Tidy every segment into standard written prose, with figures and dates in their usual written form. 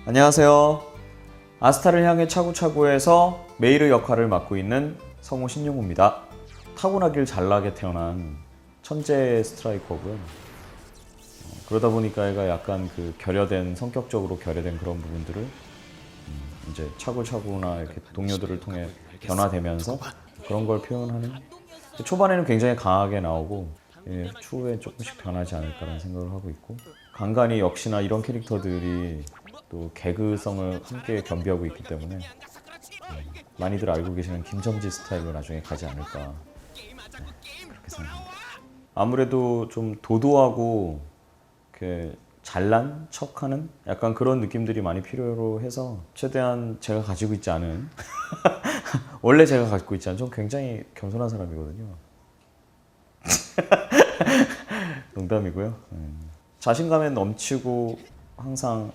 안녕하세요. 아스타를 향해 차구차구에서 메이르 역할을 맡고 있는 성우 신용우입니다. 타고나길 잘나게 태어난 천재 스트라이커고요. 그러다 보니까 얘가 약간 그 성격적으로 결여된 그런 부분들을 이제 차구차구나 이렇게 동료들을 통해 변화되면서 그런 걸 표현하는, 초반에는 굉장히 강하게 나오고 추후에 조금씩 변하지 않을까라는 생각을 하고 있고, 간간이 역시나 이런 캐릭터들이 또 개그성을 함께 겸비하고 있기 때문에 많이들 알고 계시는 김첨지 스타일로 나중에 가지 않을까, 그렇게 생각합니다. 아무래도 좀 도도하고 이렇게 잘난 척하는 약간 그런 느낌들이 많이 필요로 해서 최대한 제가 가지고 있지 않은 원래 제가 갖고 있지 않은, 좀 굉장히 겸손한 사람이거든요. 농담이고요. 자신감에 넘치고 항상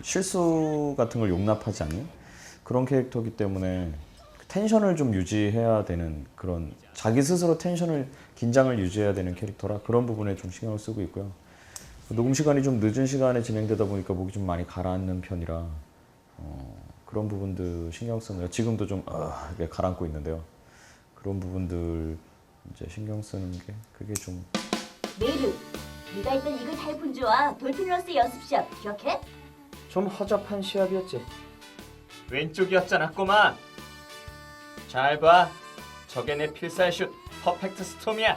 실수 같은 걸 용납하지 않는 그런 캐릭터이기 때문에 텐션을 좀 유지해야 되는, 그런 자기 스스로 긴장을 유지해야 되는 캐릭터라 그런 부분에 좀 신경을 쓰고 있고요. 녹음 시간이 좀 늦은 시간에 진행되다 보니까 목이 좀 많이 가라앉는 편이라 그런 부분들 신경 쓰는, 지금도 좀 이렇게 가라앉고 있는데요. 그런 부분들 이제 신경 쓰는 게, 그게 좀. 메이르, 네가 있던 이글 타이푼즈와 돌핀러스 연습 시합 기억해? 좀 허접한 시합이었지. 왼쪽이었잖아, 꼬마. 잘 봐. 저게 내 필살 슛 퍼펙트 스톰이야.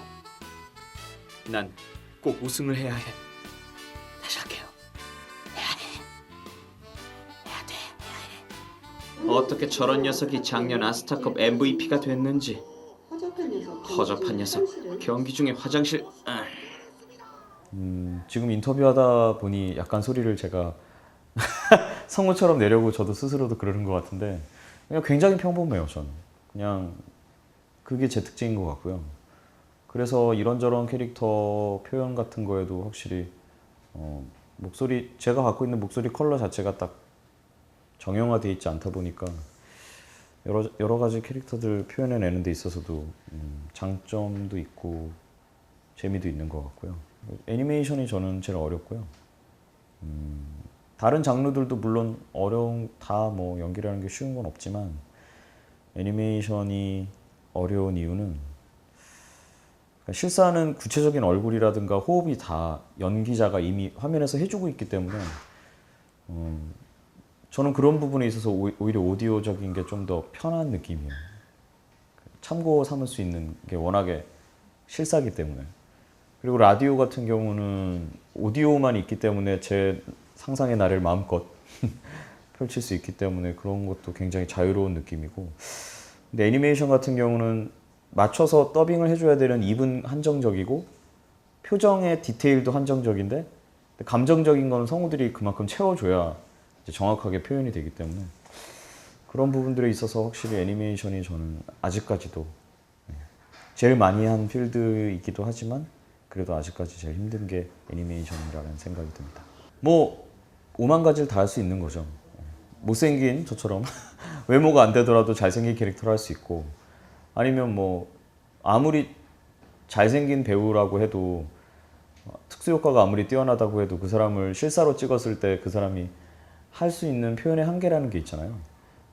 난 꼭 우승을 해야 해. 다시 할게요. 해야 돼. 어떻게 저런 녀석이 작년 아스타컵 MVP가 됐는지. 허접한 녀석. 경기 중에 화장실. 지금 인터뷰하다 보니 약간 소리를 제가 성우처럼 내려고 저도 스스로도 그러는 것 같은데, 그냥 굉장히 평범해요. 저는 그냥 그게 제 특징인 것 같고요. 그래서 이런저런 캐릭터 표현 같은 거에도 확실히 목소리, 제가 갖고 있는 목소리 컬러 자체가 딱 정형화되어 있지 않다 보니까 여러 가지 캐릭터들 표현해내는 데 있어서도 장점도 있고 재미도 있는 것 같고요. 애니메이션이 저는 제일 어렵고요. 다른 장르들도 물론 다 뭐 연기라는 게 쉬운 건 없지만 애니메이션이 어려운 이유는, 실사는 구체적인 얼굴이라든가 호흡이 다 연기자가 이미 화면에서 해주고 있기 때문에 저는 그런 부분에 있어서 오히려 오디오적인 게 좀 더 편한 느낌이에요. 참고 삼을 수 있는 게 워낙에 실사기 때문에. 그리고 라디오 같은 경우는 오디오만 있기 때문에 제 상상의 나래를 마음껏 펼칠 수 있기 때문에 그런 것도 굉장히 자유로운 느낌이고, 근데 애니메이션 같은 경우는 맞춰서 더빙을 해줘야 되는 입은 한정적이고 표정의 디테일도 한정적인데, 감정적인 건 성우들이 그만큼 채워줘야 이제 정확하게 표현이 되기 때문에 그런 부분들에 있어서 확실히 애니메이션이 저는 아직까지도 제일 많이 한 필드이기도 하지만 그래도 아직까지 제일 힘든 게 애니메이션이라는 생각이 듭니다. 뭐 5만 가지를 다 할 수 있는 거죠. 못생긴 저처럼 외모가 안 되더라도 잘생긴 캐릭터를 할 수 있고, 아니면 뭐 아무리 잘생긴 배우라고 해도 특수효과가 아무리 뛰어나다고 해도 그 사람을 실사로 찍었을 때 그 사람이 할 수 있는 표현의 한계라는 게 있잖아요.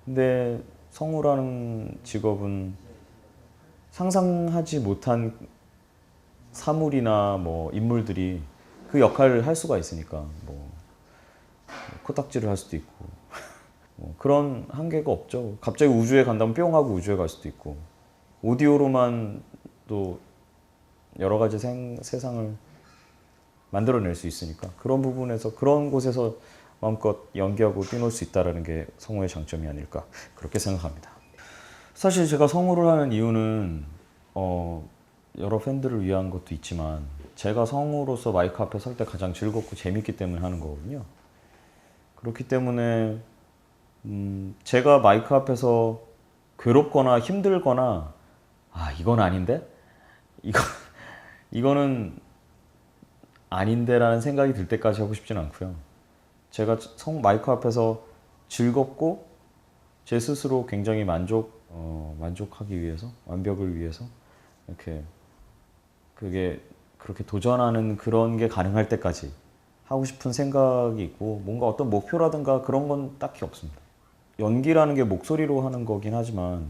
근데 성우라는 직업은 상상하지 못한 사물이나 뭐 인물들이 그 역할을 할 수가 있으니까, 뭐 코딱지를 할 수도 있고 뭐 그런 한계가 없죠. 갑자기 우주에 간다면 뿅 하고 우주에 갈 수도 있고, 오디오로만 또 여러 가지 세상을 만들어낼 수 있으니까 그런 부분에서, 그런 곳에서 마음껏 연기하고 뛰놀 수 있다는 게 성우의 장점이 아닐까, 그렇게 생각합니다. 사실 제가 성우를 하는 이유는 여러 팬들을 위한 것도 있지만 제가 성우로서 마이크 앞에 설 때 가장 즐겁고 재밌기 때문에 하는 거거든요. 그렇기 때문에 제가 마이크 앞에서 괴롭거나 힘들거나 이건 아닌데? 이거는 아닌데라는 생각이 들 때까지 하고 싶진 않고요. 제가 마이크 앞에서 즐겁고 제 스스로 굉장히 만족하기 위해서, 완벽을 위해서 이렇게 그게 그렇게 도전하는 그런 게 가능할 때까지 하고 싶은 생각이 있고 뭔가 어떤 목표라든가 그런 건 딱히 없습니다. 연기라는 게 목소리로 하는 거긴 하지만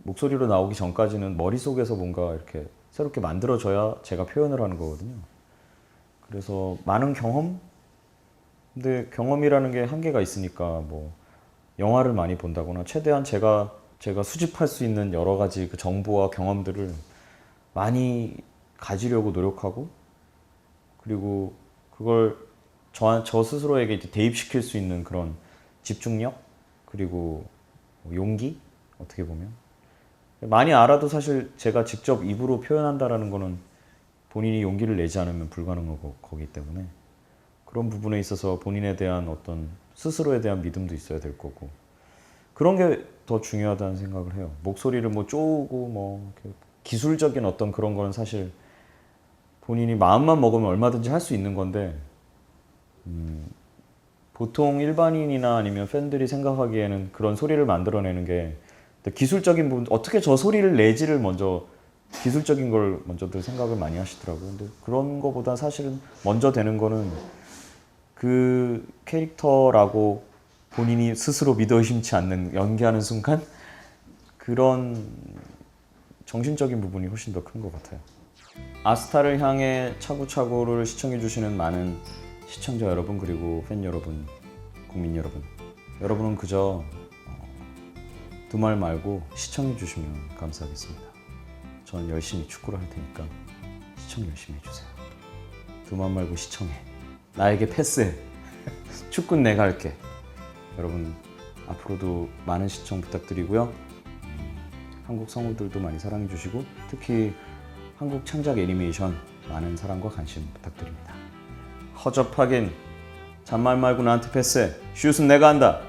목소리로 나오기 전까지는 머릿속에서 뭔가 이렇게 새롭게 만들어져야 제가 표현을 하는 거거든요. 그래서 많은 경험? 근데 경험이라는 게 한계가 있으니까 뭐 영화를 많이 본다거나 최대한 제가 수집할 수 있는 여러 가지 그 정보와 경험들을 많이 가지려고 노력하고 그리고 그걸 저 스스로에게 이제 대입시킬 수 있는 그런 집중력 그리고 용기 어떻게 보면 많이 알아도 사실 제가 직접 입으로 표현한다라는 거는 본인이 용기를 내지 않으면 불가능한 거기 때문에 그런 부분에 있어서 본인에 대한 어떤 스스로에 대한 믿음도 있어야 될 거고 그런 게 더 중요하다는 생각을 해요. 목소리를 뭐 쪼고 뭐 기술적인 어떤 그런 거는 사실 본인이 마음만 먹으면 얼마든지 할 수 있는 건데 보통 일반인이나 아니면 팬들이 생각하기에는 그런 소리를 만들어내는 게 기술적인 부분 어떻게 저 소리를 내지를 먼저 기술적인 걸 먼저들 생각을 많이 하시더라고요. 근데 그런 거보다 사실은 먼저 되는 거는 그 캐릭터라고 본인이 스스로 믿어 의심치 않는 연기하는 순간 그런 정신적인 부분이 훨씬 더 큰 것 같아요. 아스타를 향해 차구차구를 시청해 주시는 많은 시청자 여러분 그리고 팬 여러분, 국민 여러분 여러분은 그저 두 말 말고 시청해 주시면 감사하겠습니다. 저는 열심히 축구를 할 테니까 시청 열심히 해주세요. 두 말 말고 시청해. 나에게 패스해. 축구는 내가 할게. 여러분 앞으로도 많은 시청 부탁드리고요. 한국 성우들도 많이 사랑해 주시고 특히 한국 창작 애니메이션 많은 사랑과 관심 부탁드립니다. 허접하긴 잔말 말고 나한테 패스해. 슛은 내가 한다.